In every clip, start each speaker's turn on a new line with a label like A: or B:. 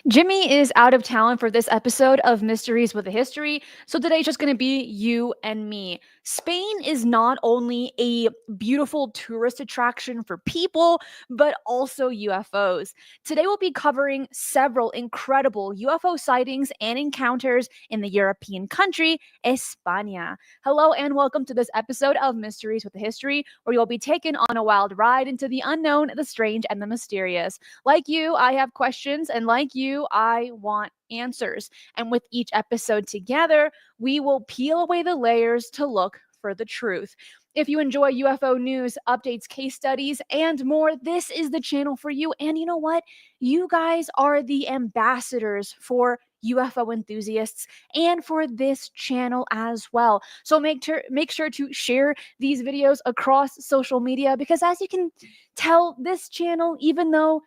A: Jimmy is out of town for this episode of Mysteries with a History, so today's just going to be you and me. Spain is not only a beautiful tourist attraction for people, but also UFOs. Today we'll be covering several incredible UFO sightings and encounters in the European country, España. Hello and welcome to this episode of Mysteries with a History, where you'll be taken on a wild ride into the unknown, the strange, and the mysterious. Like you, I have questions, and like you, I want answers. And with each episode together, we will peel away the layers to look for the truth. If you enjoy UFO news, updates, case studies, and more, this is the channel for you. And you know what? You guys are the ambassadors for UFO enthusiasts and for this channel as well. So make sure to share these videos across social media, because as you can tell, this channel, even though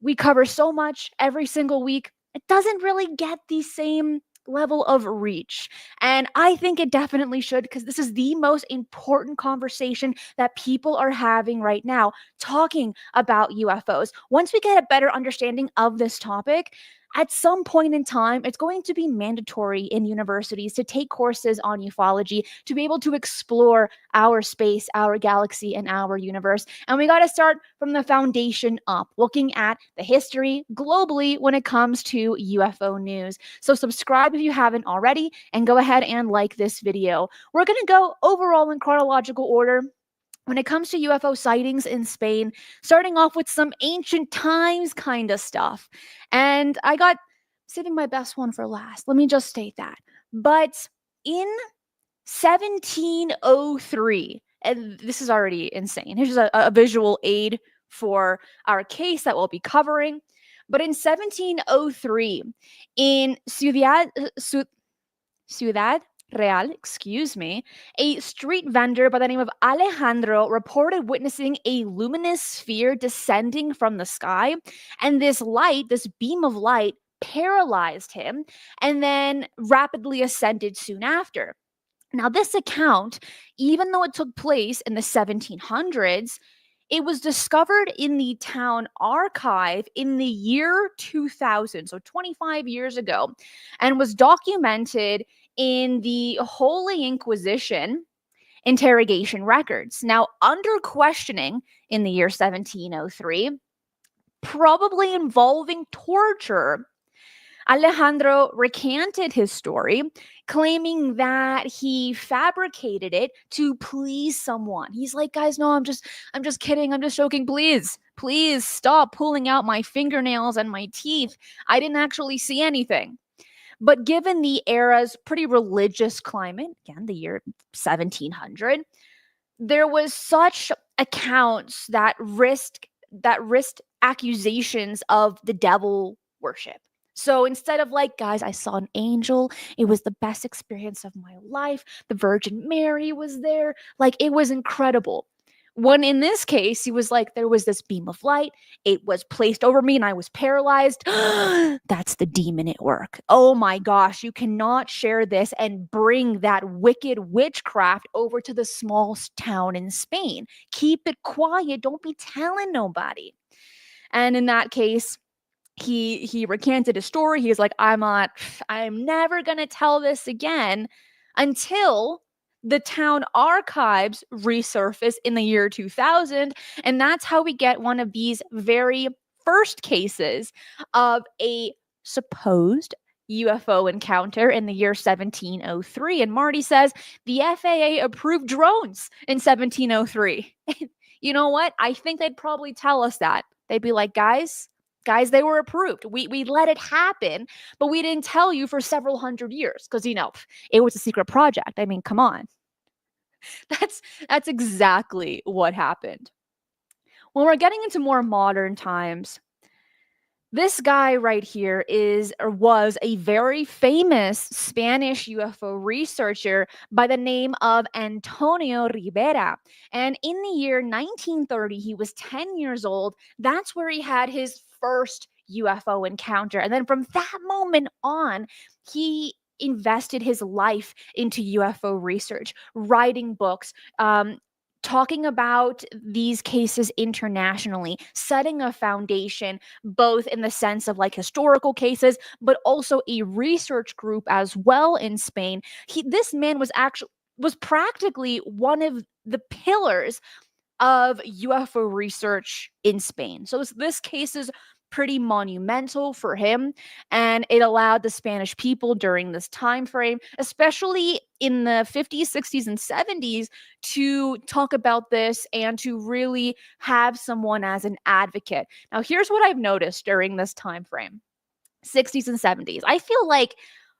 A: we cover so much every single week, it doesn't really get the same level of reach. And I think it definitely should, because this is the most important conversation that people are having right now, talking about UFOs. Once we get a better understanding of this topic, at some point in time, it's going to be mandatory in universities to take courses on ufology to be able to explore our space, our galaxy, and our universe. And we got to start from the foundation up, looking at the history globally when it comes to UFO news. So subscribe if you haven't already, and go ahead and like this video. We're going to go overall in chronological order when it comes to UFO sightings in Spain, starting off with some ancient times kind of stuff. And I got saving my best one for last. Let me just state that. But in 1703, and this is already insane. Here's a visual aid for our case that we'll be covering. But in 1703, in Ciudad Real, a street vendor by the name of Alejandro reported witnessing a luminous sphere descending from the sky, and this beam of light, paralyzed him and then rapidly ascended soon after. Now, this account, even though it took place in the 1700s, it was discovered in the town archive in the year 2000, so 25 years ago, and was documented in the Holy Inquisition interrogation records. Now, under questioning in the year 1703, probably involving torture, Alejandro recanted his story, claiming that he fabricated it to please someone. He's like, guys, no, I'm just kidding. I'm just joking. Please stop pulling out my fingernails and my teeth. I didn't actually see anything. But given the era's pretty religious climate, again, the year 1700, there was such accounts that risked accusations of the devil worship. So instead of like, guys, I saw an angel, it was the best experience of my life, the Virgin Mary was there, like it was incredible. When in this case, he was like, there was this beam of light, it was placed over me and I was paralyzed. That's the demon at work. Oh my gosh, you cannot share this and bring that wicked witchcraft over to the small town in Spain. Keep it quiet, don't be telling nobody. And in that case, he recanted his story. He was like, I'm never gonna tell this again, until the town archives resurface in the year 2000. And that's how we get one of these very first cases of a supposed UFO encounter in the year 1703. And Marty says the FAA approved drones in 1703. You know what? I think they'd probably tell us that. They'd be like, guys, they were approved. We let it happen, but we didn't tell you for several hundred years because, it was a secret project. I mean, come on. That's exactly what happened. When we're getting into more modern times, this guy right here was a very famous Spanish UFO researcher by the name of Antonio Rivera. And in the year 1930, he was 10 years old. That's where he had his first UFO encounter. And then from that moment on, he invested his life into UFO research, writing books, talking about these cases internationally, setting a foundation both in the sense of like historical cases, but also a research group as well in Spain. This man was practically one of the pillars of UFO research in Spain. So this case is pretty monumental for him, and it allowed the Spanish people during this time frame, especially in the 50s, 60s, and 70s, to talk about this and to really have someone as an advocate. Now, here's what I've noticed during this time frame. 60s and 70s. I feel like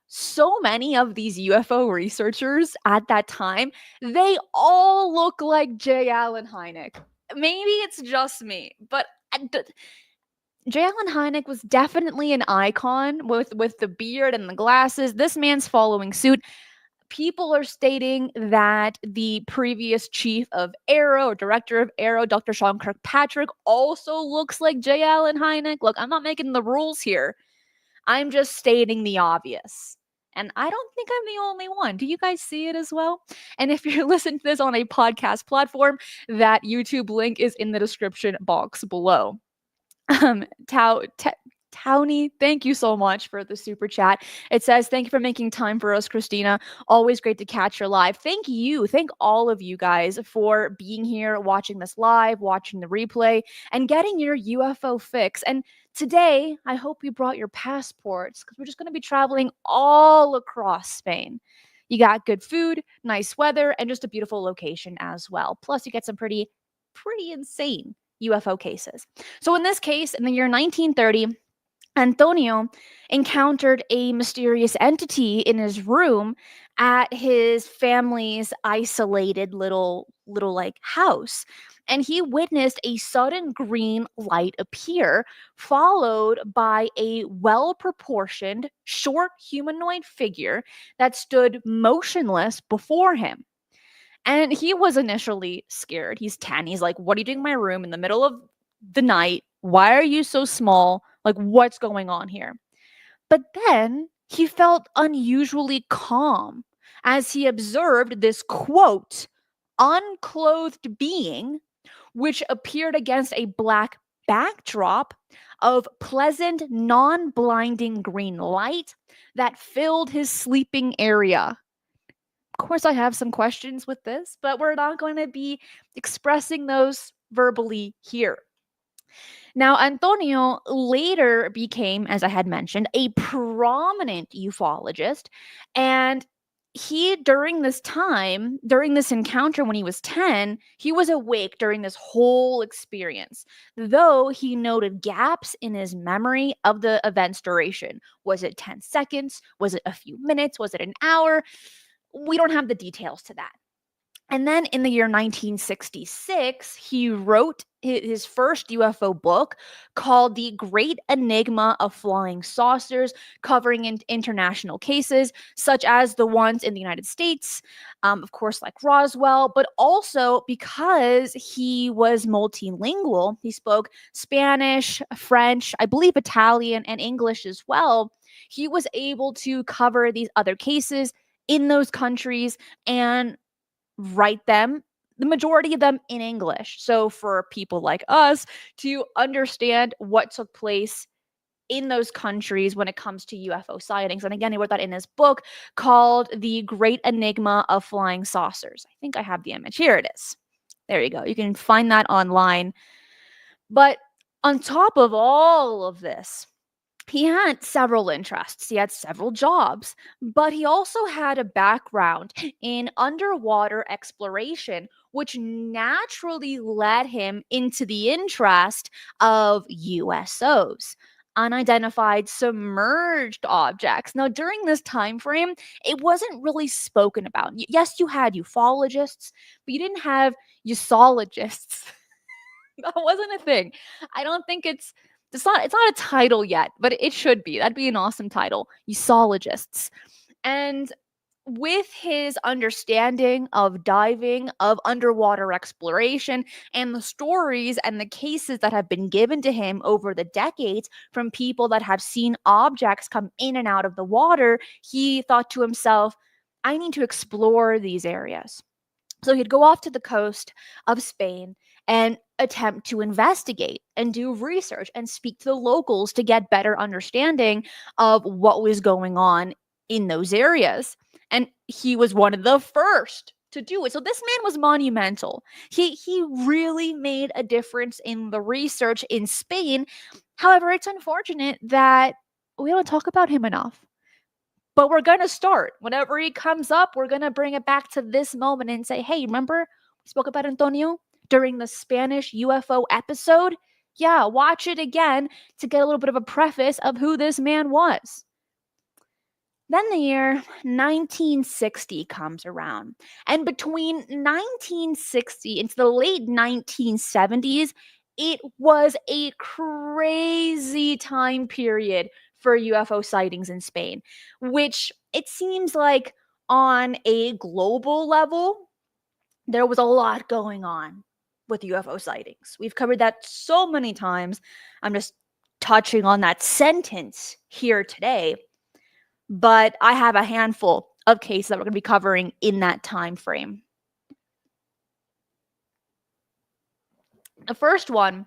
A: so many of these UFO researchers at that time, they all look like J. Allen Hynek. Maybe it's just me, but J. Allen Hynek was definitely an icon with the beard and the glasses. This man's following suit. People are stating that the previous chief of Aero or director of Aero, Dr. Sean Kirkpatrick, also looks like J. Allen Hynek. Look, I'm not making the rules here. I'm just stating the obvious. And I don't think I'm the only one. Do you guys see it as well? And if you're listening to this on a podcast platform, that YouTube link is in the description box below. Townie, thank you so much for the super chat. It says, thank you for making time for us, Cristina. Always great to catch your live. Thank you. Thank all of you guys for being here, watching this live, watching the replay, and getting your UFO fix. And today, I hope you brought your passports because we're just going to be traveling all across Spain. You got good food, nice weather, and just a beautiful location as well. Plus, you get some pretty insane UFO cases. So in this case, in the year 1930, Antonio encountered a mysterious entity in his room at his family's isolated little like house. And he witnessed a sudden green light appear, followed by a well proportioned, short humanoid figure that stood motionless before him. And he was initially scared. He's 10. He's like, what are you doing in my room in the middle of the night? Why are you so small? Like, what's going on here? But then he felt unusually calm as he observed this quote, unclothed being, which appeared against a black backdrop of pleasant, non blinding green light that filled his sleeping area. Of course, I have some questions with this, but we're not going to be expressing those verbally here. Now, Antonio later became, as I had mentioned, a prominent ufologist. And he, during this time, during this encounter when he was 10, he was awake during this whole experience, though he noted gaps in his memory of the event's duration. Was it 10 seconds? Was it a few minutes? Was it an hour? We don't have the details to that. And then in the year 1966, he wrote his first UFO book called The Great Enigma of Flying Saucers, covering international cases such as the ones in the United States, of course, like Roswell, but also because he was multilingual, he spoke Spanish, French, I believe Italian, and English as well. He was able to cover these other cases in those countries and write them, the majority of them in English. So for people like us to understand what took place in those countries when it comes to UFO sightings. And again, he wrote that in his book called The Great Enigma of Flying Saucers. I think I have the image. Here it is. There you go. You can find that online. But on top of all of this, he had several interests, he had several jobs, but he also had a background in underwater exploration, which naturally led him into the interest of USOs, unidentified submerged objects. Now, during this time frame, it wasn't really spoken about. Yes, you had ufologists, but you didn't have usologists. That wasn't a thing. I don't think it's not a title yet, but it should be. That'd be an awesome title. Usologists. And with his understanding of diving, of underwater exploration, and the stories and the cases that have been given to him over the decades from people that have seen objects come in and out of the water, he thought to himself, I need to explore these areas. So he'd go off to the coast of Spain and attempt to investigate and do research and speak to the locals to get better understanding of what was going on in those areas. And he was one of the first to do it. So this man was monumental. He really made a difference in the research in Spain. However, it's unfortunate that we don't talk about him enough. But we're going to start. Whenever he comes up, we're going to bring it back to this moment and say, hey, remember we spoke about Antonio during the Spanish UFO episode? Yeah, watch it again to get a little bit of a preface of who this man was. Then the year 1960 comes around. And between 1960 into the late 1970s, it was a crazy time period for UFO sightings in Spain, which it seems like on a global level, there was a lot going on with UFO sightings. We've covered that so many times. I'm just touching on that sentence here today, but I have a handful of cases that we're going to be covering in that time frame. The first one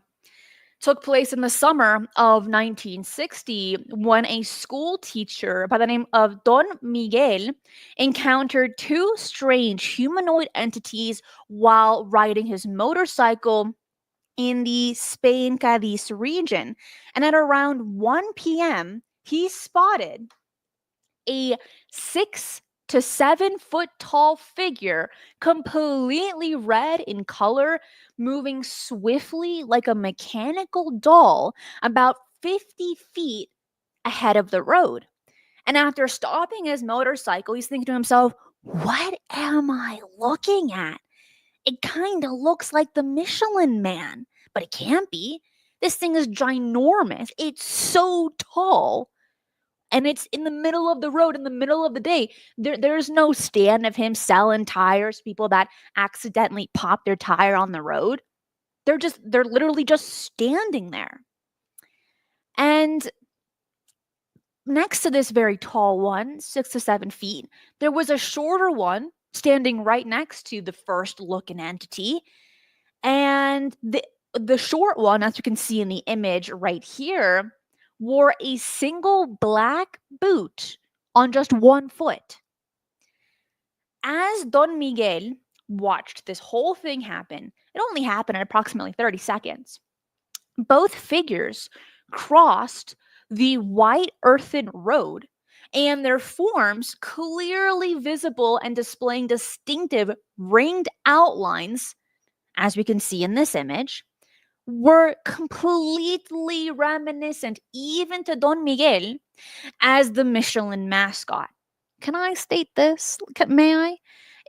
A: took place in the summer of 1960 when a school teacher by the name of Don Miguel encountered two strange humanoid entities while riding his motorcycle in the Spain Cadiz region. And at around 1 p.m., he spotted a 6 to 7 foot tall figure, completely red in color, moving swiftly like a mechanical doll about 50 feet ahead of the road. And after stopping his motorcycle, he's thinking to himself, what am I looking at? It kind of looks like the Michelin Man, but it can't be. This thing is ginormous. It's so tall and it's in the middle of the road in the middle of the day. There's no stand of him selling tires, people that accidentally pop their tire on the road. They're literally just standing there. And next to this very tall one, 6 to 7 feet, there was a shorter one standing right next to the first looking entity. And the short one, as you can see in the image right here, wore a single black boot on just 1 foot. As Don Miguel watched this whole thing happen, it only happened in approximately 30 seconds. Both figures crossed the white earthen road, and their forms, clearly visible and displaying distinctive ringed outlines, as we can see in this image, were completely reminiscent, even to Don Miguel, as the Michelin mascot. Can I state this? May I?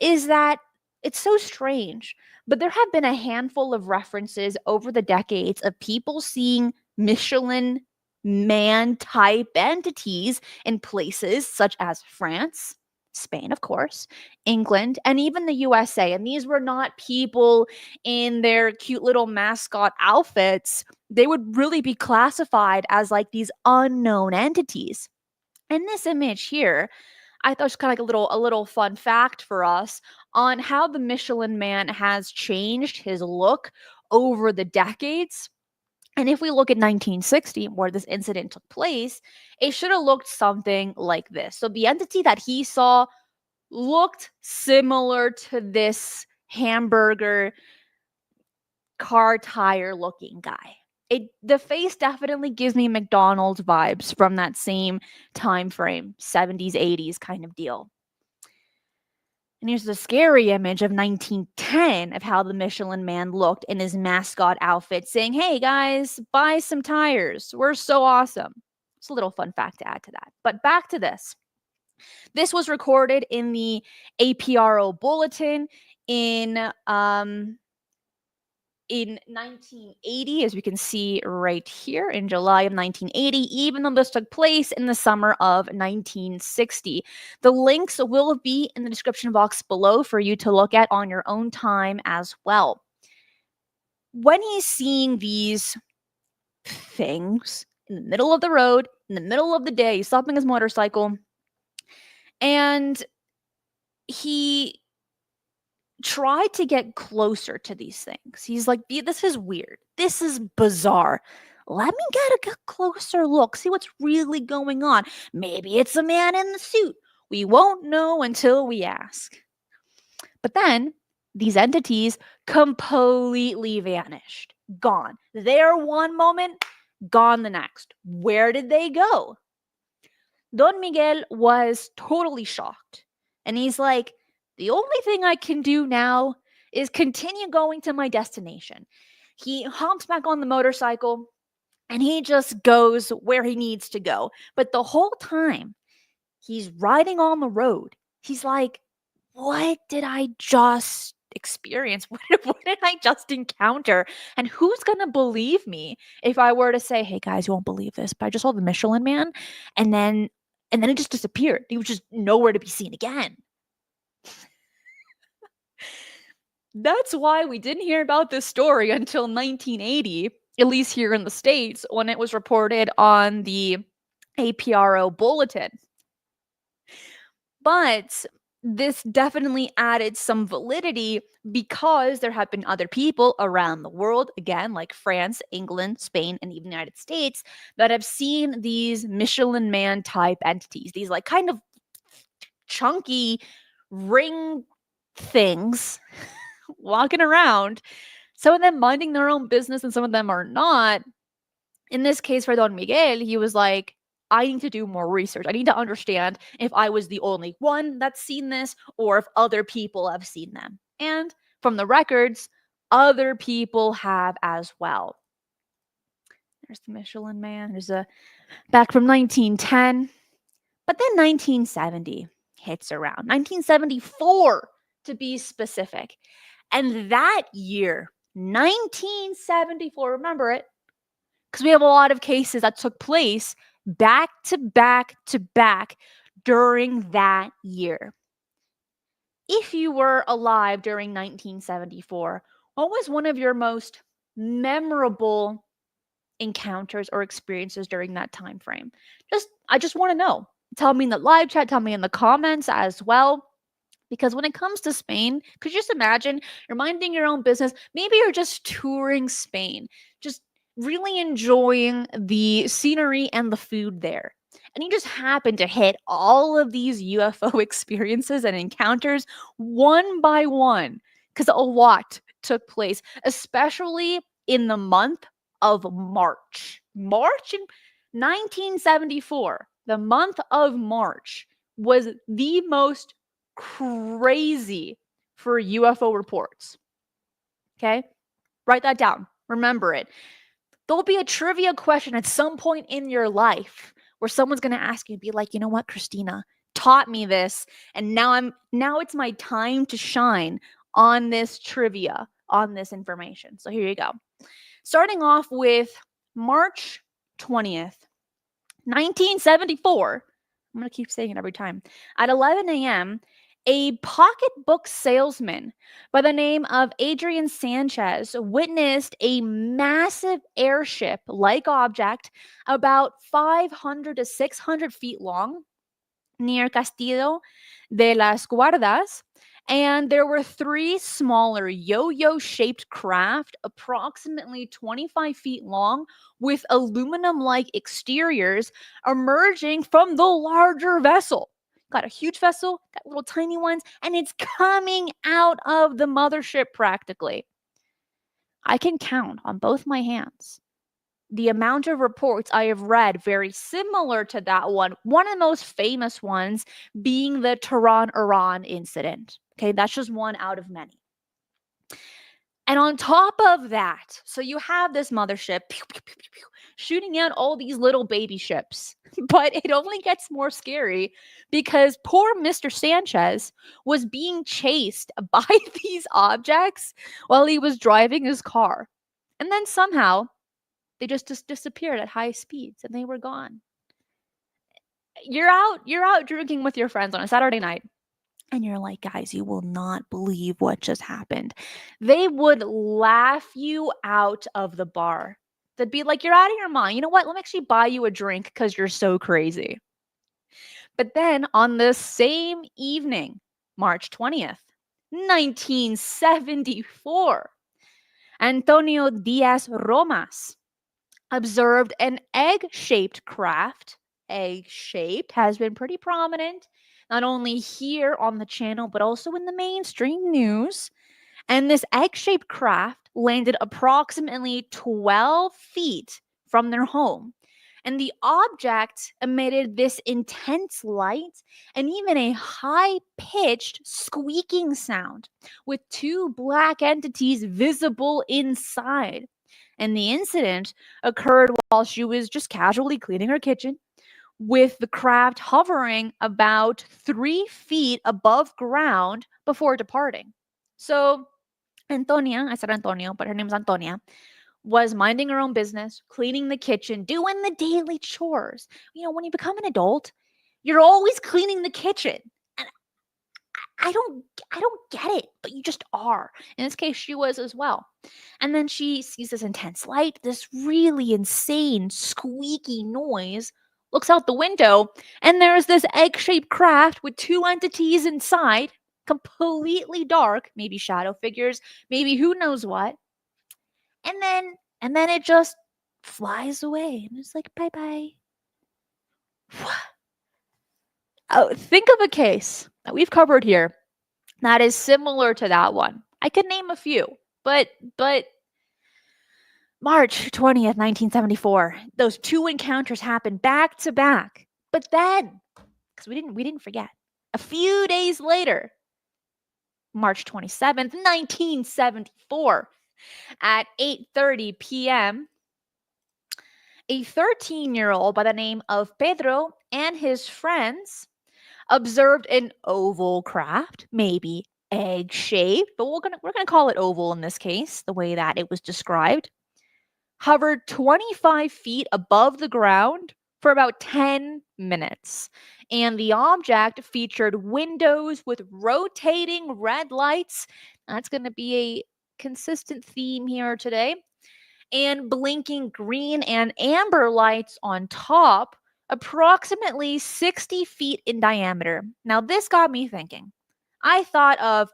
A: Is that it's so strange, but there have been a handful of references over the decades of people seeing Michelin man type entities in places such as France, Spain, of course, England, and even the USA. And these were not people in their cute little mascot outfits. They would really be classified as like these unknown entities. In this image here, I thought it was kind of like a little fun fact for us on how the Michelin Man has changed his look over the decades. And if we look at 1960, where this incident took place, it should have looked something like this. So the entity that he saw looked similar to this hamburger car tire looking guy. The face definitely gives me McDonald's vibes from that same time frame, 70s, 80s kind of deal. And here's the scary image of 1910 of how the Michelin Man looked in his mascot outfit, saying, hey guys, buy some tires. We're so awesome. It's a little fun fact to add to that. But back to this. This was recorded in the APRO bulletin in 1980, as we can see right here, in July of 1980, even though this took place in the summer of 1960. The links will be in the description box below for you to look at on your own time as well. When he's seeing these things in the middle of the road, in the middle of the day, he's stopping his motorcycle, and he tried to get closer to these things. He's like, this is weird. This is bizarre. Let me get a closer look, see what's really going on. Maybe it's a man in the suit. We won't know until we ask. But then these entities completely vanished, gone. There one moment, gone the next. Where did they go? Don Miguel was totally shocked. And he's like, the only thing I can do now is continue going to my destination. He hops back on the motorcycle and he just goes where he needs to go. But the whole time he's riding on the road, he's like, what did I just experience? What did I just encounter? And who's going to believe me if I were to say, hey guys, you won't believe this, but I just saw the Michelin Man and then it just disappeared. He was just nowhere to be seen again. That's why we didn't hear about this story until 1980, at least here in the States, when it was reported on the APRO bulletin. But this definitely added some validity because there have been other people around the world, again, like France, England, Spain, and even the United States, that have seen these Michelin Man type entities, these like kind of chunky ring things walking around. Some of them minding their own business and some of them are not. In this case for Don Miguel, he was like, I need to do more research. I need to understand if I was the only one that's seen this or if other people have seen them. And from the records, other people have as well. There's the Michelin Man. There's a back from 1910. But then 1970 hits around. 1974 to be specific. And that year, 1974, remember it, because we have a lot of cases that took place back to back to back during that year. If you were alive during 1974, what was one of your most memorable encounters or experiences during that time frame? I just want to know. Tell me in the live chat, tell me in the comments as well. Because when it comes to Spain, could you just imagine you're minding your own business? Maybe you're just touring Spain, just really enjoying the scenery and the food there. And you just happen to hit all of these UFO experiences and encounters one by one, because a lot took place, especially in the month of March. March in 1974, the month of March was the most crazy for UFO reports. Okay? Write that down. Remember it. There'll be a trivia question at some point in your life where someone's going to ask you, be like, you know what, Cristina taught me this, and now it's my time to shine on this trivia, on this information. So here you go. Starting off with March 20th, 1974. I'm going to keep saying it every time. At 11 a.m., a pocketbook salesman by the name of Adrian Sanchez witnessed a massive airship-like object about 500 to 600 feet long near Castillo de las Guardas. And there were 3 smaller yo-yo shaped craft, approximately 25 feet long, with aluminum-like exteriors emerging from the larger vessel. Got a huge vessel, got little tiny ones, and it's coming out of the mothership practically. I can count on both my hands the amount of reports I have read very similar to that one. One of the most famous ones being the Tehran, Iran incident. Okay, that's just one out of many. And on top of that, so you have this mothership pew, pew, pew, pew, pew, shooting out all these little baby ships. But it only gets more scary because poor Mr. Sanchez was being chased by these objects while he was driving his car. And then somehow they just disappeared at high speeds and they were gone. You're out drinking with your friends on a Saturday night. And you're like, guys, you will not believe what just happened. They would laugh you out of the bar. They'd be like, you're out of your mind. You know what? Let me actually buy you a drink because you're so crazy. But then on the same evening, March 20th, 1974. Antonio Diaz Romas observed an egg-shaped craft. Egg-shaped has been pretty prominent, not only here on the channel, but also in the mainstream news. And this egg-shaped craft landed approximately 12 feet from their home. And the object emitted this intense light and even a high pitched squeaking sound with two black entities visible inside. And the incident occurred while she was just casually cleaning her kitchen, with the craft hovering about 3 feet above ground before departing. So, Antonia, I said Antonio, but her name's Antonia, was minding her own business, cleaning the kitchen, doing the daily chores. You know, when you become an adult, you're always cleaning the kitchen. And I don't get it, but you just are. In this case, she was as well. And then she sees this intense light, this really insane squeaky noise, looks out the window, and there's this egg-shaped craft with two entities inside, completely dark, maybe shadow figures, maybe who knows what. And then it just flies away. And it's like, bye-bye. Oh, think of a case that we've covered here that is similar to that one. I could name a few, but March 20th, 1974, those two encounters happened back to back. But then, because we didn't forget, a few days later, March 27th, 1974, at 8:30 p.m., a 13-year-old by the name of Pedro and his friends observed an oval craft, maybe egg-shaped, but we're gonna call it oval in this case, the way that it was described, hovered 25 feet above the ground for about 10 minutes. And the object featured windows with rotating red lights. That's going to be a consistent theme here today. And blinking green and amber lights on top, approximately 60 feet in diameter. Now, this got me thinking. I thought of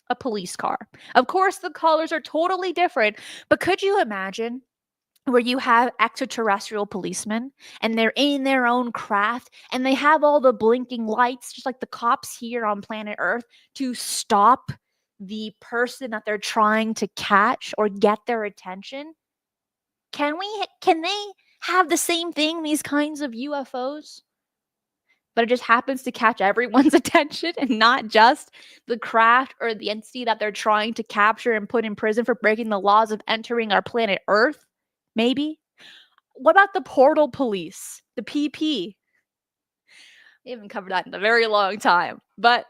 A: a police car. Of course, the colors are totally different, but could you imagine where you have extraterrestrial policemen and they're in their own craft and they have all the blinking lights, just like the cops here on planet Earth, to stop the person that they're trying to catch or get their attention? Can they have the same thing, these kinds of UFOs? But it just happens to catch everyone's attention and not just the craft or the entity that they're trying to capture and put in prison for breaking the laws of entering our planet Earth? Maybe. What about the portal police, the PP? We haven't covered that in a very long time. But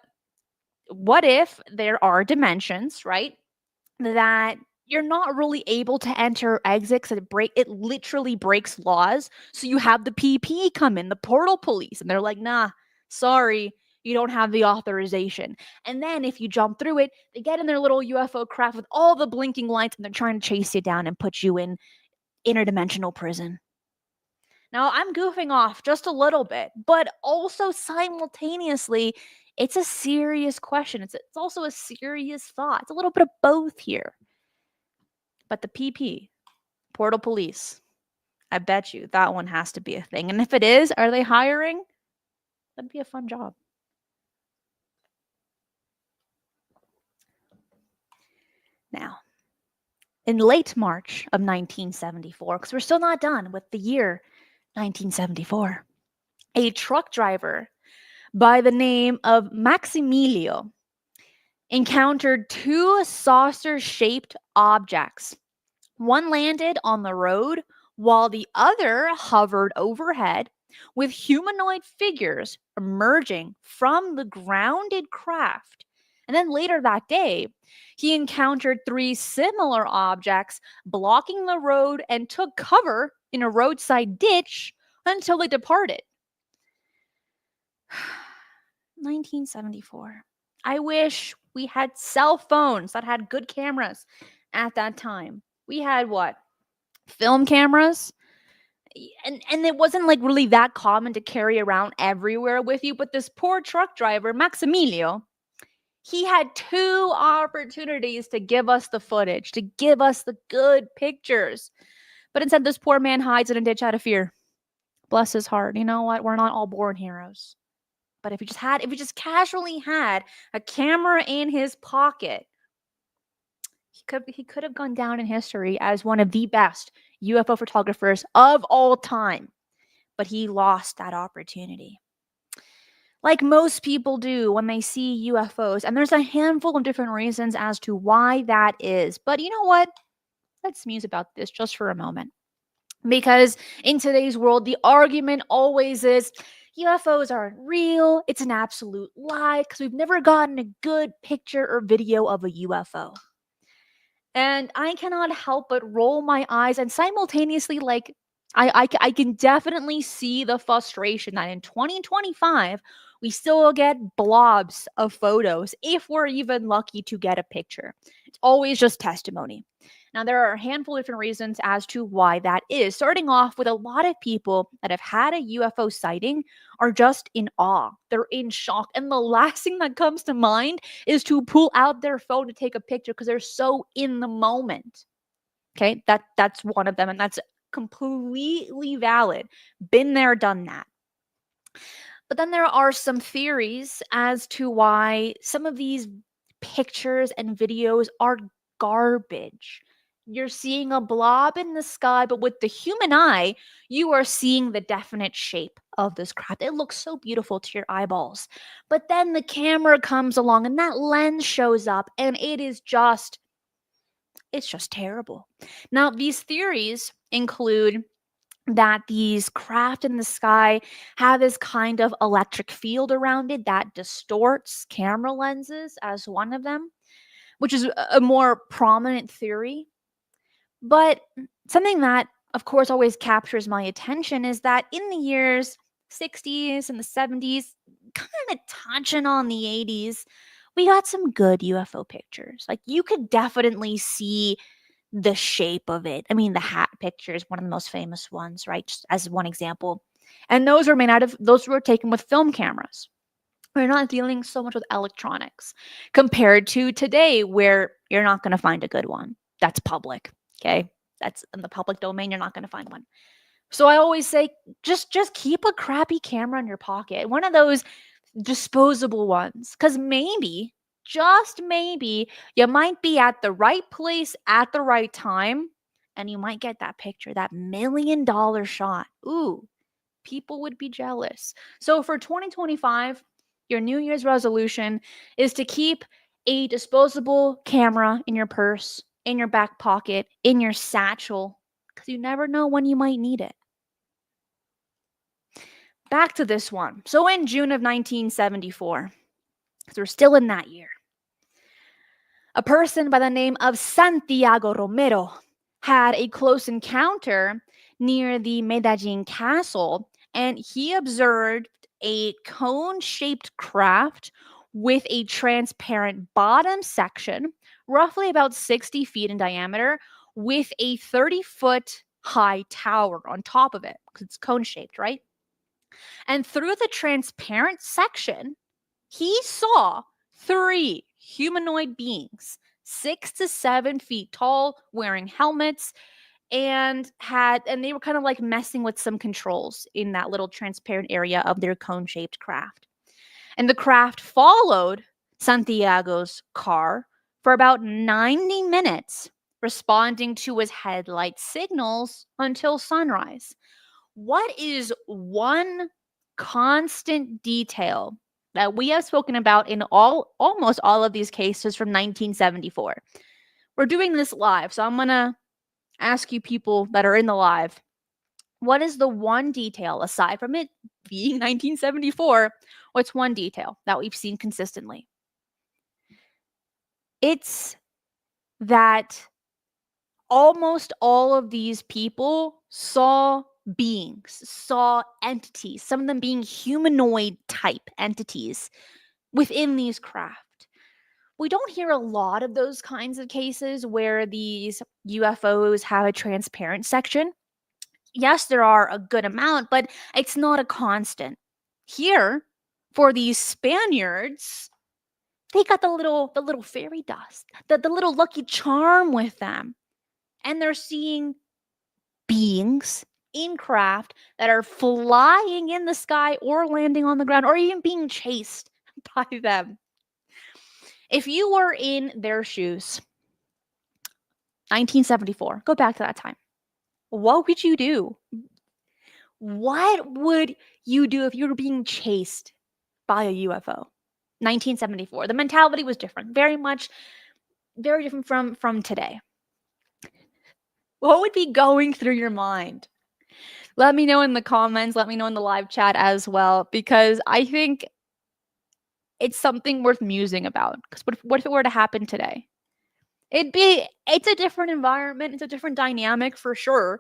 A: what if there are dimensions, right, that you're not really able to enter or exit because it literally breaks laws. So you have the PP come in, the portal police, and they're like, nah, sorry, you don't have the authorization. And then if you jump through it, they get in their little UFO craft with all the blinking lights and they're trying to chase you down and put you in interdimensional prison. Now, I'm goofing off just a little bit, but also simultaneously, it's a serious question. It's also a serious thought. It's a little bit of both here. But the PP, Portal Police, I bet you that one has to be a thing. And if it is, are they hiring? That'd be a fun job. Now, in late March of 1974, because we're still not done with the year 1974, a truck driver by the name of Maximilio encountered two saucer-shaped objects. One landed on the road while the other hovered overhead, with humanoid figures emerging from the grounded craft. And then later that day, he encountered three similar objects blocking the road and took cover in a roadside ditch until they departed. 1974. I wish we had cell phones that had good cameras at that time. We had what? Film cameras? And it wasn't like really that common to carry around everywhere with you, but this poor truck driver, Maximilio, He had two opportunities to give us the footage, to give us the good pictures. But instead, this poor man hides in a ditch out of fear. Bless his heart. You know what? We're not all born heroes. But if he just casually had a camera in his pocket, he could have gone down in history as one of the best UFO photographers of all time. But he lost that opportunity. Like most people do when they see UFOs, and there's a handful of different reasons as to why that is. But you know what? Let's muse about this just for a moment. Because in today's world, the argument always is UFOs aren't real, it's an absolute lie, because we've never gotten a good picture or video of a UFO. And I cannot help but roll my eyes and simultaneously, like, I can definitely see the frustration that in 2025, we still get blobs of photos if we're even lucky to get a picture. It's always just testimony. Now, there are a handful of different reasons as to why that is. Starting off with a lot of people that have had a UFO sighting are just in awe. They're in shock. And the last thing that comes to mind is to pull out their phone to take a picture because they're so in the moment. Okay, that's one of them, and that's completely valid. Been there, done that. But then there are some theories as to why some of these pictures and videos are garbage. You're seeing a blob in the sky, but with the human eye, you are seeing the definite shape of this craft. It looks so beautiful to your eyeballs. But then the camera comes along and that lens shows up, and it's just terrible. Now, these theories include that these craft in the sky have this kind of electric field around it that distorts camera lenses as one of them, which is a more prominent theory. But something that, of course, always captures my attention is that in the years 60s and the 70s, kind of touching on the 80s, we got some good UFO pictures. Like, you could definitely see the shape of it. I mean, the hat picture is one of the most famous ones, right? Just as one example. And those were taken with film cameras. We're not dealing so much with electronics compared to today, where you're not going to find a good one. That's public. Okay. That's in the public domain. You're not going to find one. So I always say, just keep a crappy camera in your pocket. One of those disposable ones. Because maybe, just maybe, you might be at the right place at the right time and you might get that picture, that $1 million shot. Ooh, people would be jealous. So for 2025, your New Year's resolution is to keep a disposable camera in your purse, in your back pocket, in your satchel, because you never know when you might need it. Back to this one. So in June of 1974, because we're still in that year, a person by the name of Santiago Romero had a close encounter near the Medellin Castle, and he observed a cone-shaped craft with a transparent bottom section, roughly about 60 feet in diameter, with a 30-foot high tower on top of it, because it's cone-shaped, right? And through the transparent section, he saw 3 humanoid beings, 6 to 7 feet tall, wearing helmets, and they were kind of like messing with some controls in that little transparent area of their cone-shaped craft. And the craft followed Santiago's car for about 90 minutes, responding to his headlight signals until sunrise. What is one constant detail that we have spoken about in almost all of these cases from 1974? We're doing this live, so I'm going to ask you people that are in the live, what is the one detail, aside from it being 1974, what's one detail that we've seen consistently? It's that almost all of these people saw beings, saw entities, some of them being humanoid type entities within these craft. We don't hear a lot of those kinds of cases where these UFOs have a transparent section. Yes, there are a good amount, but it's not a constant. Here, for these Spaniards, They got the little fairy dust, the little lucky charm with them. And they're seeing beings in craft that are flying in the sky or landing on the ground or even being chased by them. If you were in their shoes, 1974, go back to that time. What would you do? What would you do if you were being chased by a UFO? 1974. The mentality was different, very different from today. What would be going through your mind? Let me know in the comments. Let me know in the live chat as well, because I think it's something worth musing about. Because what if it were to happen today? It's a different environment. It's a different dynamic for sure.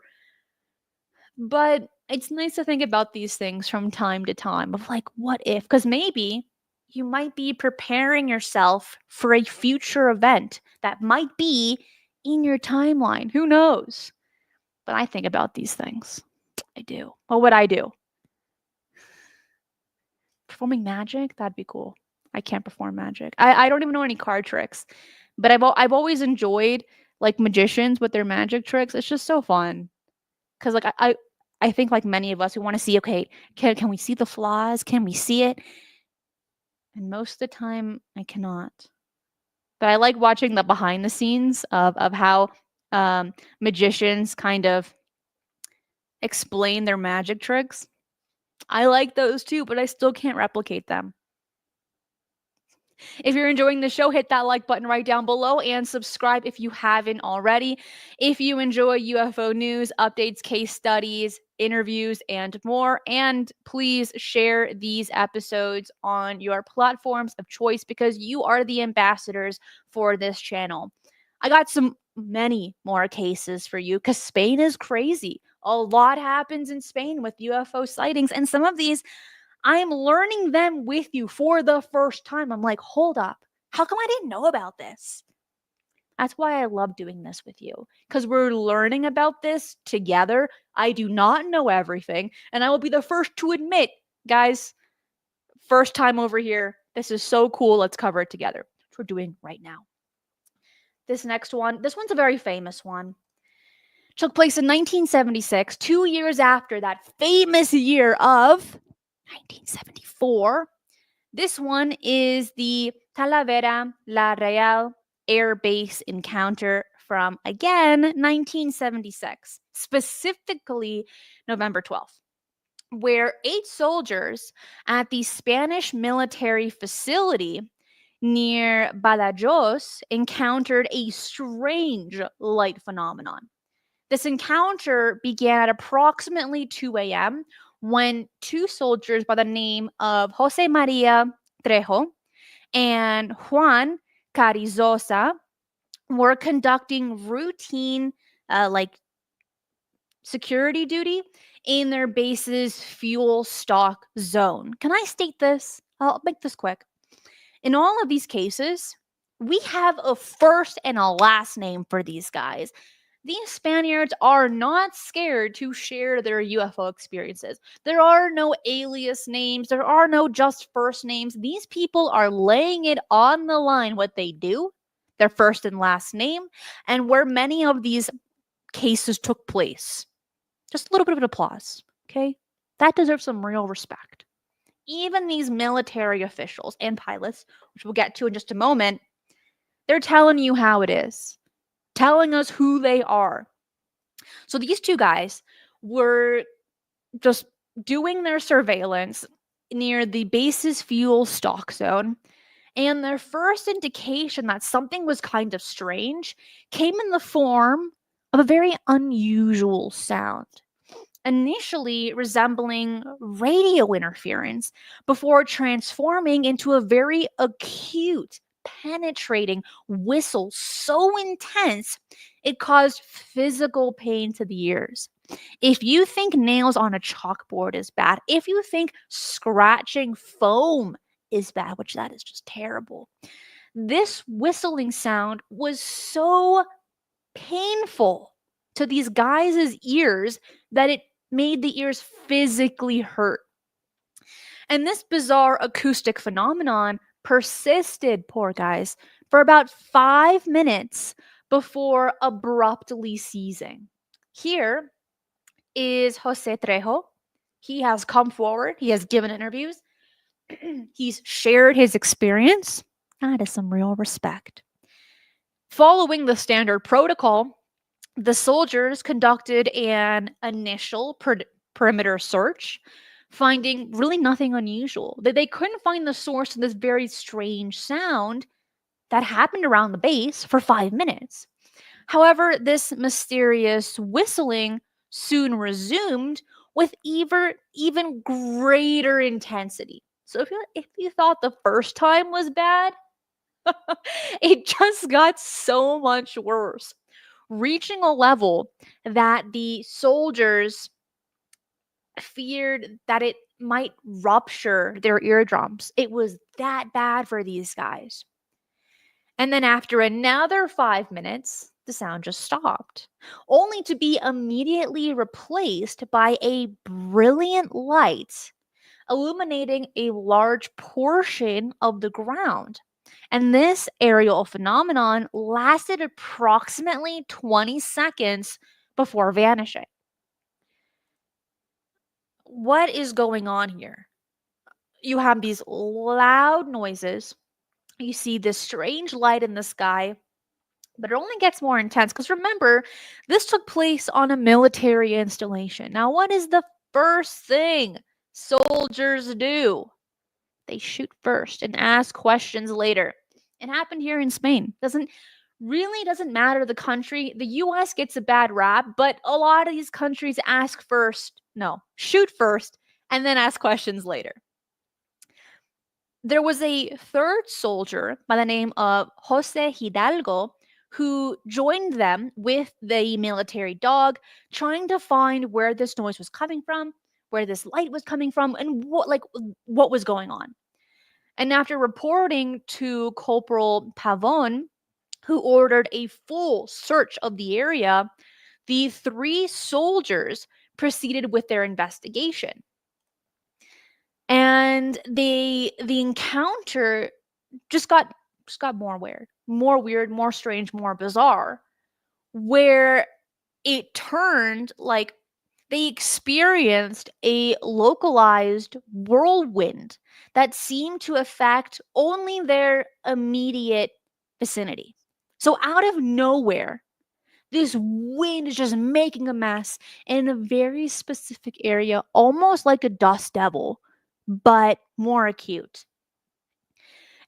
A: But it's nice to think about these things from time to time of like, what if? Because maybe you might be preparing yourself for a future event that might be in your timeline. Who knows? But I think about these things. I do. What would I do? Performing magic? That'd be cool. I can't perform magic. I don't even know any card tricks. But I've always enjoyed like magicians with their magic tricks. It's just so fun. Cause like I think like many of us, we want to see, okay, can we see the flaws? Can we see it? And most of the time I cannot. But I like watching the behind the scenes of how magicians kind of explain their magic tricks. I like those too, but I still can't replicate them. If you're enjoying the show, hit that like button right down below and subscribe if you haven't already. If you enjoy UFO news, updates, case studies, interviews, and more, and please share these episodes on your platforms of choice because you are the ambassadors for this channel. I got many more cases for you because Spain is crazy. A lot happens in Spain with UFO sightings, and some of these I'm learning them with you for the first time. I'm like, hold up. How come I didn't know about this? That's why I love doing this with you because we're learning about this together. I do not know everything, and I will be the first to admit, guys, first time over here. This is so cool. Let's cover it together. Which we're doing right now. This next one, this one's a very famous one. Took place in 1976, 2 years after that famous year of 1974. This one is the Talavera La Real Air Base encounter from, again, 1976, specifically November 12th, where 8 soldiers at the Spanish military facility near Badajoz encountered a strange light phenomenon. This encounter began at approximately 2 a.m. when 2 soldiers by the name of Jose Maria Trejo and Juan Carrizosa were conducting routine security duty in their base's fuel stock zone. Can I state this? I'll make this quick. In all of these cases, we have a first and a last name for these guys. These Spaniards are not scared to share their UFO experiences. There are no alias names. There are no just first names. These people are laying it on the line what they do, their first and last name, and where many of these cases took place. Just a little bit of an applause, okay? That deserves some real respect. Even these military officials and pilots, which we'll get to in just a moment, they're telling you how it is. Telling us who they are. So these 2 guys were just doing their surveillance near the base's fuel stock zone, and their first indication that something was kind of strange came in the form of a very unusual sound, initially resembling radio interference before transforming into a very acute penetrating whistle so intense it caused physical pain to the ears. If you think nails on a chalkboard is bad, if you think scratching foam is bad, which that is just terrible, this whistling sound was so painful to these guys' ears that it made the ears physically hurt. And this bizarre acoustic phenomenon persisted, poor guys, for about 5 minutes before abruptly ceasing. Here is Jose Trejo. He has come forward, he has given interviews, he's shared his experience. That is some real respect. Following the standard protocol, the soldiers conducted an initial perimeter search, finding really nothing unusual. They couldn't find the source of this very strange sound that happened around the base for 5 minutes. However, this mysterious whistling soon resumed with even greater intensity. So if you thought the first time was bad, it just got so much worse, reaching a level that the soldiers feared that it might rupture their eardrums. It was that bad for these guys. And then after another 5 minutes, the sound just stopped, only to be immediately replaced by a brilliant light illuminating a large portion of the ground. And this aerial phenomenon lasted approximately 20 seconds before vanishing. What is going on here? You have these loud noises, you see this strange light in the sky, but it only gets more intense because remember, this took place on a military installation. Now, what is the first thing soldiers do? They shoot first and ask questions later. It happened here in Spain. Doesn't matter the country. The US gets a bad rap, but a lot of these countries ask first. No, shoot first and then ask questions later. There was a third soldier by the name of Jose Hidalgo who joined them with the military dog, trying to find where this noise was coming from, where this light was coming from, and what was going on. And after reporting to Corporal Pavon, who ordered a full search of the area, the three soldiers proceeded with their investigation. And the encounter just got more weird, more strange, more bizarre, where it turned like they experienced a localized whirlwind that seemed to affect only their immediate vicinity. So out of nowhere, this wind is just making a mess in a very specific area, almost like a dust devil, but more acute.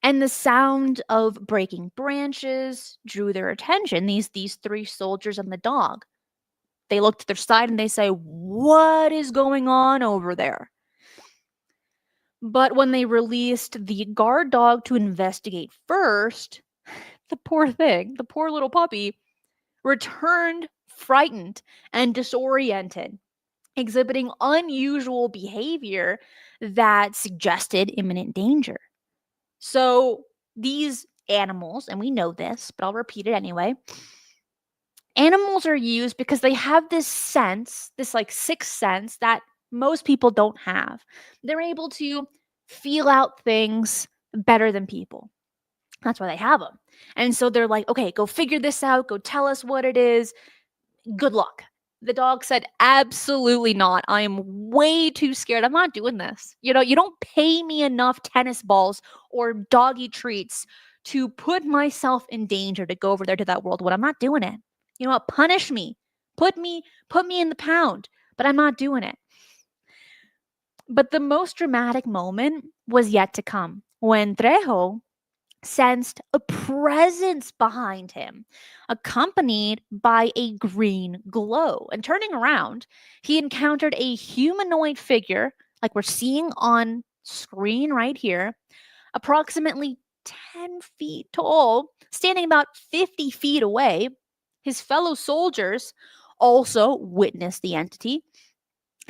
A: And the sound of breaking branches drew their attention, these three soldiers and the dog. They look to their side and they say, "What is going on over there?" But when they released the guard dog to investigate first, the poor thing, the poor little puppy, returned frightened and disoriented, exhibiting unusual behavior that suggested imminent danger. So these animals, and we know this, but I'll repeat it anyway. Animals are used because they have this sense, this like sixth sense that most people don't have. They're able to feel out things better than people. That's why they have them. And so they're like, okay, go figure this out. Go tell us what it is. Good luck. The dog said, absolutely not. I am way too scared. I'm not doing this. You don't pay me enough tennis balls or doggy treats to put myself in danger to go over there to that world. What I'm not doing it. You know what? Punish me. Put me in the pound, but I'm not doing it. But the most dramatic moment was yet to come when Trejo sensed a presence behind him, accompanied by a green glow. And turning around, he encountered a humanoid figure, like we're seeing on screen right here, approximately 10 feet tall, standing about 50 feet away. His fellow soldiers also witnessed the entity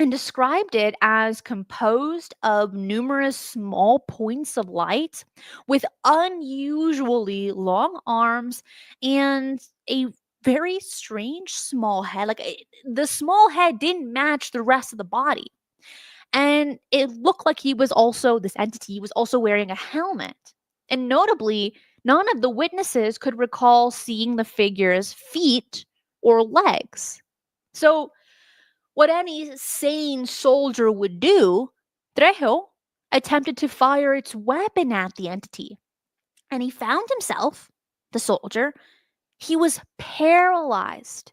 A: and described it as composed of numerous small points of light with unusually long arms and a very strange small head. The small head didn't match the rest of the body. And it looked like this entity was also wearing a helmet. And notably, none of the witnesses could recall seeing the figure's feet or legs. So, what any sane soldier would do, Trejo attempted to fire its weapon at the entity. And he found himself, the soldier, he was paralyzed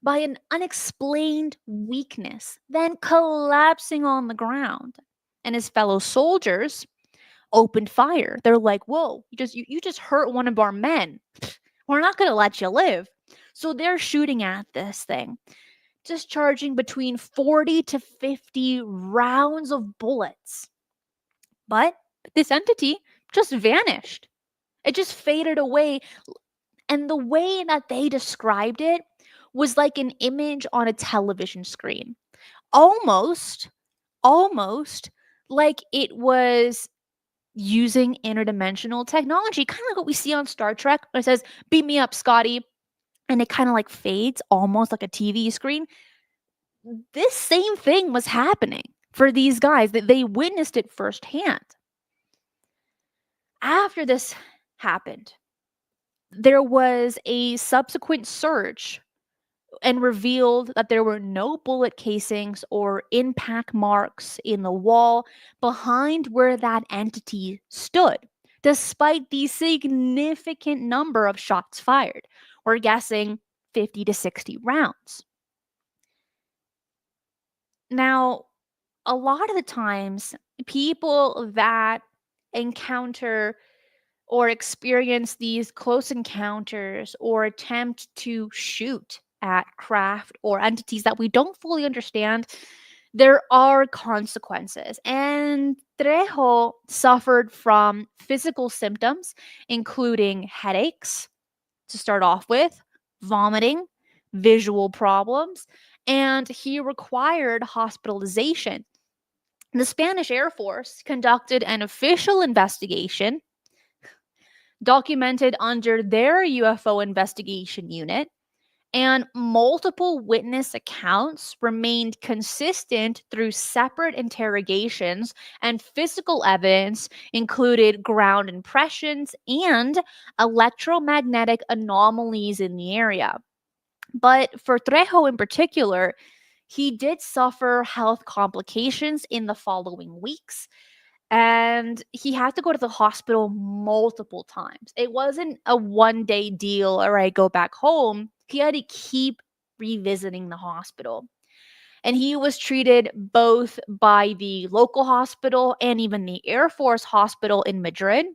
A: by an unexplained weakness, then collapsing on the ground. And his fellow soldiers opened fire. They're like, "Whoa, you just hurt one of our men. We're not going to let you live." So they're shooting at this thing, discharging between 40 to 50 rounds of bullets. But this entity just vanished. It just faded away. And the way that they described it was like an image on a television screen. Almost, almost like it was using interdimensional technology, kind of like what we see on Star Trek when it says, "Beat me up, Scotty." And it kind of like fades almost like a TV screen. This same thing was happening for these guys, that they witnessed it firsthand. After this happened, there was a subsequent search and revealed that there were no bullet casings or impact marks in the wall behind where that entity stood, despite the significant number of shots fired. We're guessing 50 to 60 rounds. Now, a lot of the times, people that encounter or experience these close encounters or attempt to shoot at craft or entities that we don't fully understand, there are consequences. And Trejo suffered from physical symptoms, including headaches, to start off with, vomiting, visual problems, and he required hospitalization. The Spanish Air Force conducted an official investigation documented under their UFO investigation unit, and multiple witness accounts remained consistent through separate interrogations, and physical evidence included ground impressions and electromagnetic anomalies in the area. But for Trejo in particular, he did suffer health complications in the following weeks, and he had to go to the hospital multiple times. It wasn't a one-day deal, all right, go back home. He had to keep revisiting the hospital. And he was treated both by the local hospital and even the Air Force hospital in Madrid,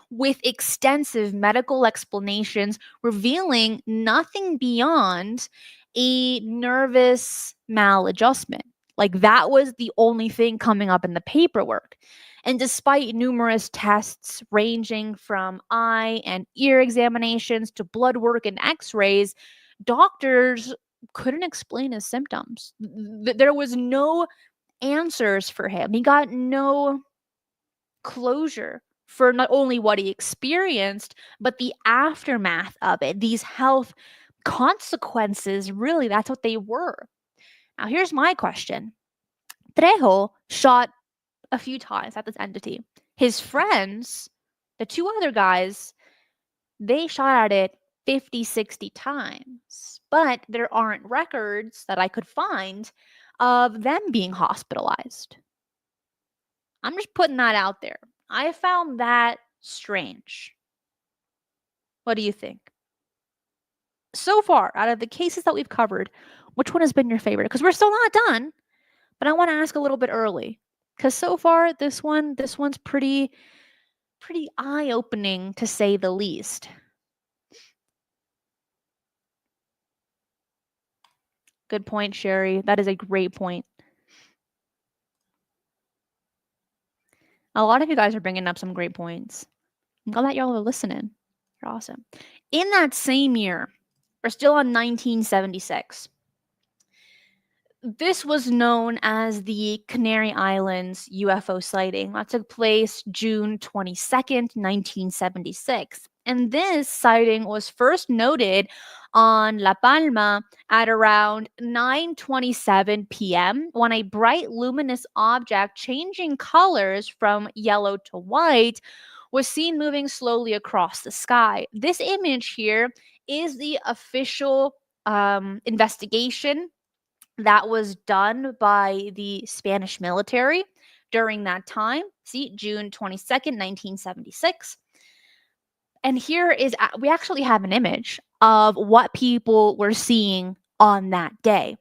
A: with extensive medical explanations revealing nothing beyond a nervous maladjustment. Like, that was the only thing coming up in the paperwork. And despite numerous tests ranging from eye and ear examinations to blood work and x rays, doctors couldn't explain his symptoms. There was no answers for him. He got no closure for not only what he experienced, but the aftermath of it. These health consequences, really, that's what they were. Now, here's my question. Trejo shot a few times at this entity. His friends, the two other guys, they shot at it 50, 60 times. But there aren't records that I could find of them being hospitalized. I'm just putting that out there. I found that strange. What do you think? So far, out of the cases that we've covered, which one has been your favorite? Because we're still not done, but I want to ask a little bit early. Because so far, this one's pretty eye-opening, to say the least. Good point, Sherry. That is a great point. A lot of you guys are bringing up some great points. I'm glad that y'all are listening. You're awesome. In that same year, we're still on 1976. This was known as the Canary Islands UFO sighting. That took place June 22nd, 1976. And this sighting was first noted on La Palma at around 9:27 p.m. when a bright luminous object changing colors from yellow to white was seen moving slowly across the sky. This image here is the official investigation that was done by the Spanish military during that time. See, June 22nd, 1976. And here is, we actually have an image of what people were seeing on that day.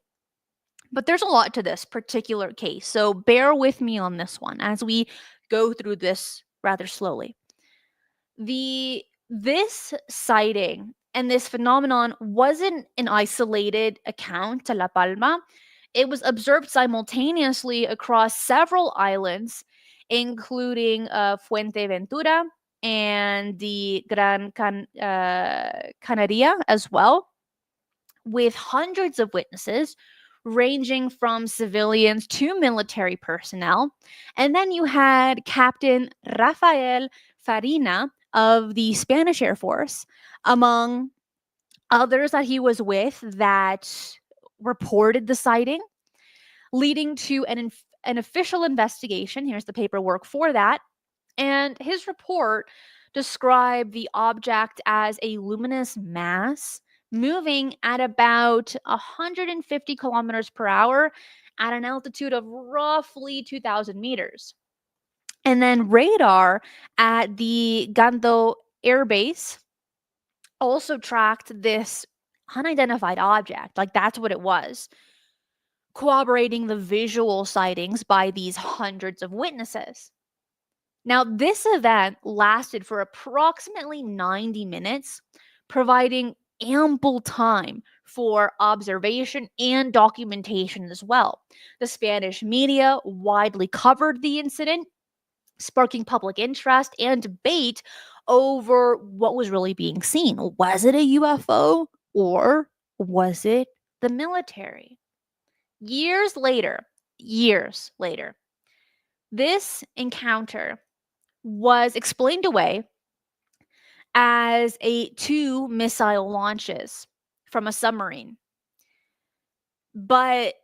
A: But there's a lot to this particular case, so bear with me on this one as we go through this rather slowly. This sighting and this phenomenon wasn't an isolated account to La Palma. It was observed simultaneously across several islands, including Fuerteventura and the Canaria as well, with hundreds of witnesses ranging from civilians to military personnel. And then you had Captain Rafael Farina of the Spanish Air Force, among others that he was with, that reported the sighting, leading to an official investigation. Here's the paperwork for that. And his report described the object as a luminous mass moving at about 150 kilometers per hour at an altitude of roughly 2,000 meters. And then radar at the Gando Air Base also tracked this unidentified object. Like, that's what it was, corroborating the visual sightings by these hundreds of witnesses. Now, this event lasted for approximately 90 minutes, providing ample time for observation and documentation as well. The Spanish media widely covered the incident, sparking public interest and debate over what was really being seen. Was it a UFO or was it the military? Years later, this encounter was explained away as two missile launches from a submarine. But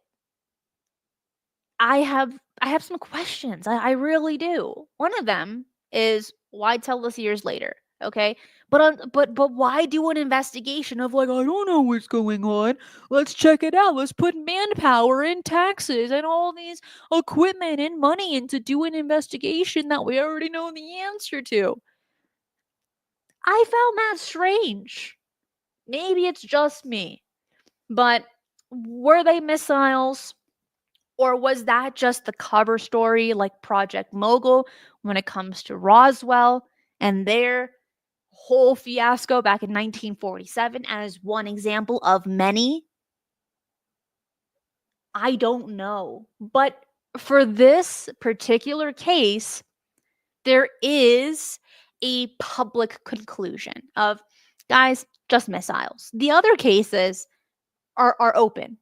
A: I have some questions. I really do. One of them is, why tell us years later? Okay. But why do an investigation of, like, I don't know what's going on. Let's check it out. Let's put manpower and taxes and all these equipment and money into do an investigation that we already know the answer to. I found that strange. Maybe it's just me. But were they missiles? Or was that just the cover story, like Project Mogul, when it comes to Roswell and their whole fiasco back in 1947 as one example of many? I don't know. But for this particular case, there is a public conclusion of, guys, just missiles. The other cases are open.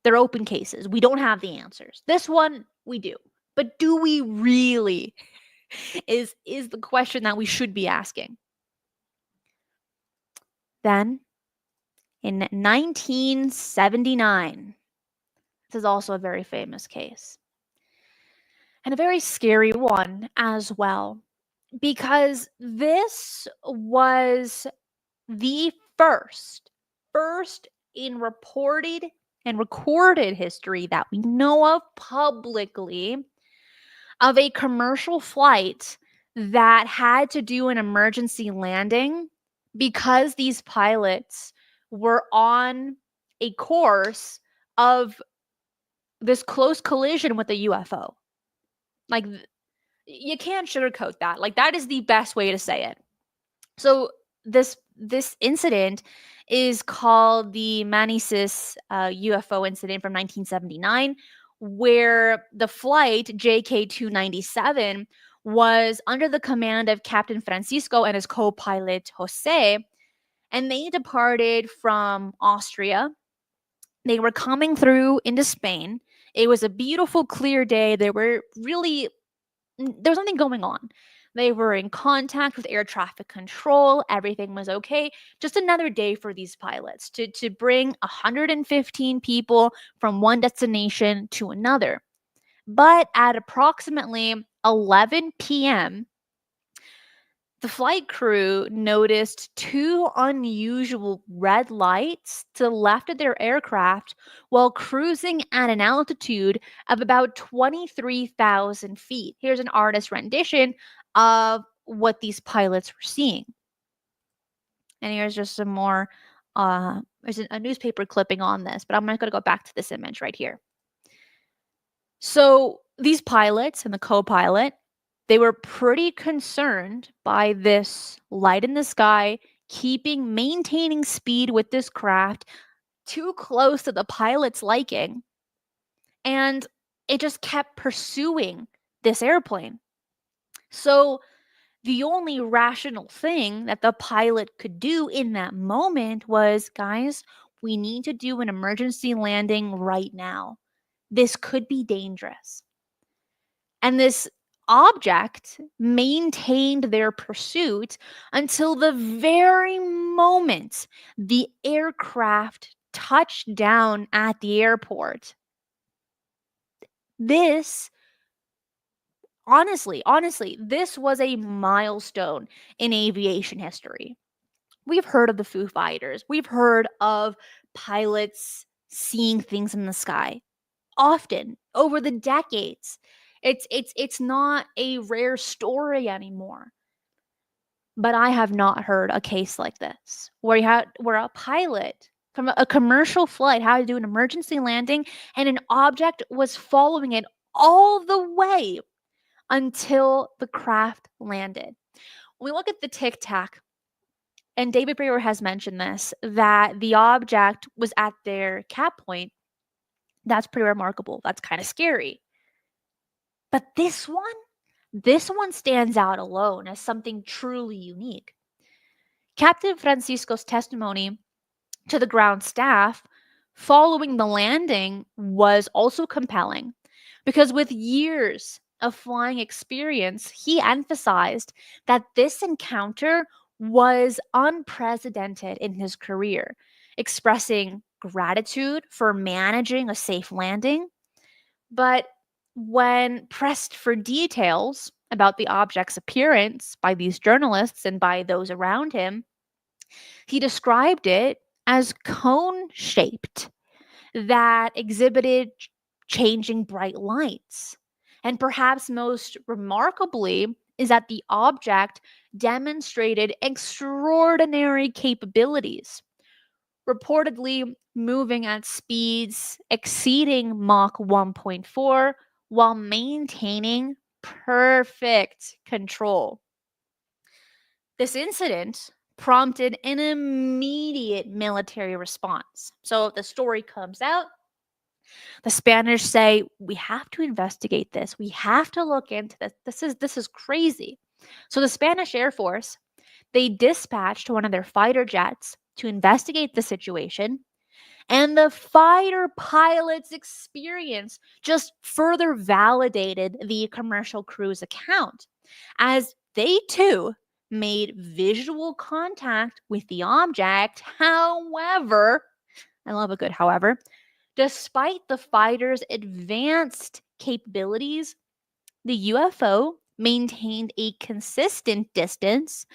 A: They're open cases. We don't have the answers. This one, we do. But do we really? is the question that we should be asking. Then, in 1979, this is also a very famous case. And a very scary one as well, because this was the first in reported and recorded history that we know of publicly of a commercial flight that had to do an emergency landing because these pilots were on a course of this close collision with a UFO. Like, you can't sugarcoat that. Like, that is the best way to say it. So this incident is called the Manises UFO incident from 1979, where the flight JK297 was under the command of Captain Francisco and his co-pilot Jose, and they departed from Austria. They were coming through into Spain. It was a beautiful, clear day. There was nothing going on. They were in contact with air traffic control. Everything was okay. Just another day for these pilots to bring 115 people from one destination to another. But at approximately 11 p.m., The flight crew noticed two unusual red lights to the left of their aircraft while cruising at an altitude of about 23,000 feet. Here's an artist rendition of what these pilots were seeing. And here's just some more, there's a newspaper clipping on this, but I'm not going to go back to this image right here. So these pilots and the co-pilot, they were pretty concerned by this light in the sky, maintaining speed with this craft too close to the pilot's liking. And it just kept pursuing this airplane. So the only rational thing that the pilot could do in that moment was, guys, we need to do an emergency landing right now. This could be dangerous. And this object maintained their pursuit until the very moment the aircraft touched down at the airport. This, honestly, this was a milestone in aviation history. We've heard of the Foo Fighters. We've heard of pilots seeing things in the sky often over the decades. It's not a rare story anymore. But I have not heard a case like this where a pilot from a commercial flight had to do an emergency landing and an object was following it all the way until the craft landed. When we look at the tic tac, and David Brewer has mentioned this, that the object was at their cap point. That's pretty remarkable. That's kind of scary. But this one stands out alone as something truly unique. Captain Francisco's testimony to the ground staff following the landing was also compelling because with years of flying experience, he emphasized that this encounter was unprecedented in his career, expressing gratitude for managing a safe landing. But when pressed for details about the object's appearance by these journalists and by those around him, he described it as cone-shaped that exhibited changing bright lights. And perhaps most remarkably is that the object demonstrated extraordinary capabilities, reportedly moving at speeds exceeding Mach 1.4 while maintaining perfect control. This incident prompted an immediate military response. So the story comes out. The Spanish say, we have to investigate this. We have to look into this. This is crazy. So the Spanish Air Force, they dispatched one of their fighter jets to investigate the situation. And the fighter pilot's experience just further validated the commercial crew's account, as they too made visual contact with the object. However, I love a good however, despite the fighter's advanced capabilities, the UFO maintained a consistent distance,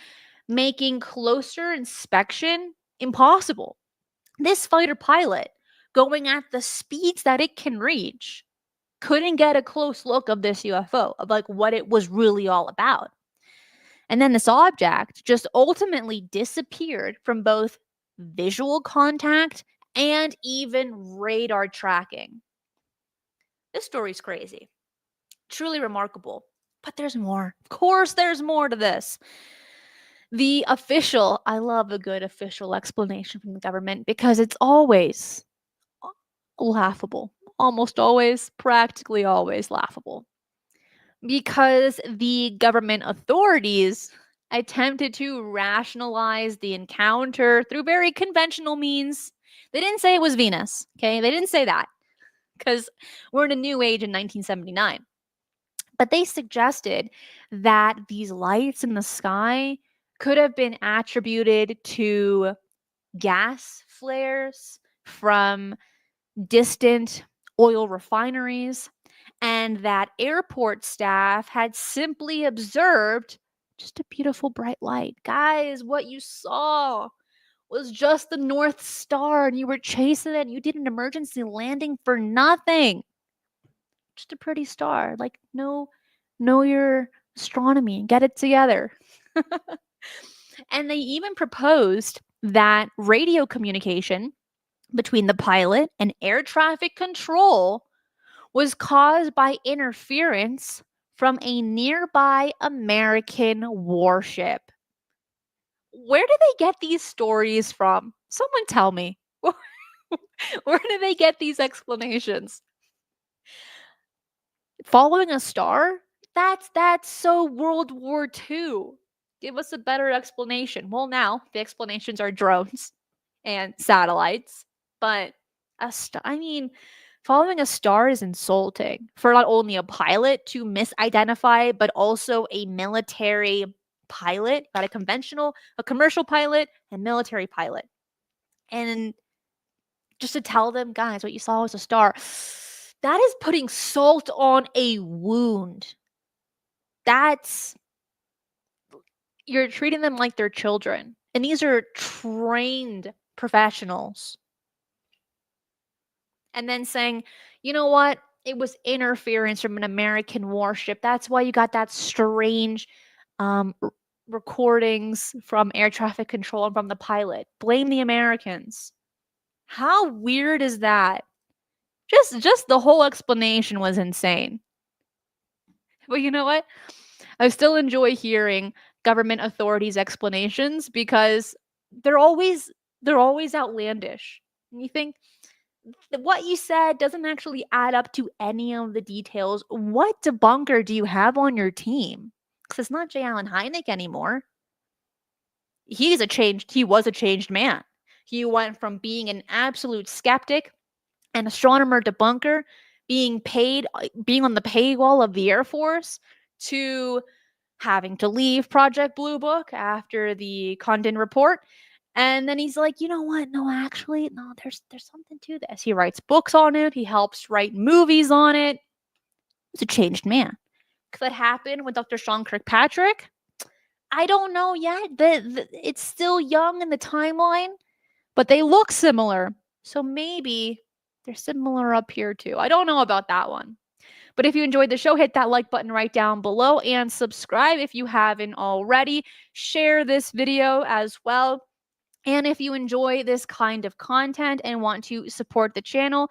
A: making closer inspection impossible. This fighter pilot, going at the speeds that it can reach, couldn't get a close look of this UFO, of like what it was really all about. And then this object just ultimately disappeared from both visual contact and even radar tracking. This story's crazy. Truly remarkable. But there's more. Of course, there's more to this. I love a good official explanation from the government because it's always laughable. Almost always, practically always laughable. Because the government authorities attempted to rationalize the encounter through very conventional means. They didn't say it was Venus, okay? They didn't say that because we're in a new age in 1979. But they suggested that these lights in the sky could have been attributed to gas flares from distant oil refineries, and that airport staff had simply observed Just a beautiful bright light. Guys, what you saw was just the North Star, and you were chasing it, and you did an emergency landing for nothing. Just a pretty star. Like, know your astronomy and get it together. And they even proposed that radio communication between the pilot and air traffic control was caused by interference from a nearby American warship. Where do they get these stories from? Someone tell me. Where do they get these explanations? Following a star? That's so World War II. Give us a better explanation. Well, now the explanations are drones and satellites, but following a star is insulting for not only a pilot to misidentify, but also a military pilot, got a commercial pilot, and military pilot. And just to tell them, guys, what you saw was a star, that is putting salt on a wound. You're treating them like they're children. And these are trained professionals. And then saying, you know what? It was interference from an American warship. That's why you got that strange recordings from air traffic control and from the pilot. Blame the Americans. How weird is that? Just the whole explanation was insane. But you know what? I still enjoy hearing government authorities' explanations because they're always outlandish. And you think what you said doesn't actually add up to any of the details. What debunker do you have on your team? Because it's not J. Allen Hynek anymore. He was a changed man. He went from being an absolute skeptic, an astronomer debunker, being on the paywall of the Air Force, to having to leave Project Blue Book after the Condon report. And then he's like, you know what? No, actually, no, there's something to this. He writes books on it. He helps write movies on it. He's a changed man. Could that happen with Dr. Sean Kirkpatrick? I don't know yet. It's still young in the timeline, but they look similar. So maybe they're similar up here too. I don't know about that one. But if you enjoyed the show, hit that like button right down below and subscribe if you haven't already. Share this video as well. And if you enjoy this kind of content and want to support the channel,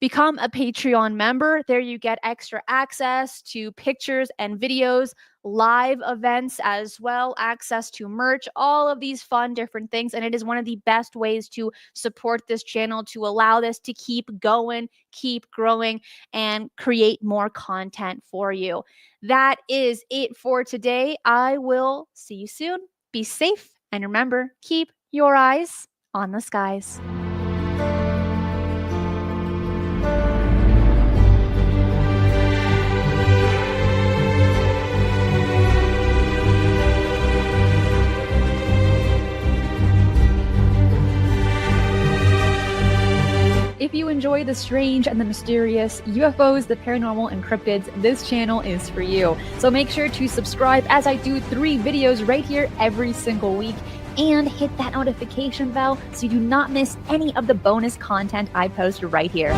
A: become a Patreon member. There you get extra access to pictures and videos, live events as well, access to merch, all of these fun different things. And it is one of the best ways to support this channel, to allow this to keep going, keep growing, and create more content for you. That is it for today. I will see you soon. Be safe. And remember, keep your eyes on the skies. If you enjoy the strange and the mysterious, UFOs, the paranormal, and cryptids, this channel is for you. So make sure to subscribe, as I do 3 videos right here every single week, and hit that notification bell so you do not miss any of the bonus content I post right here.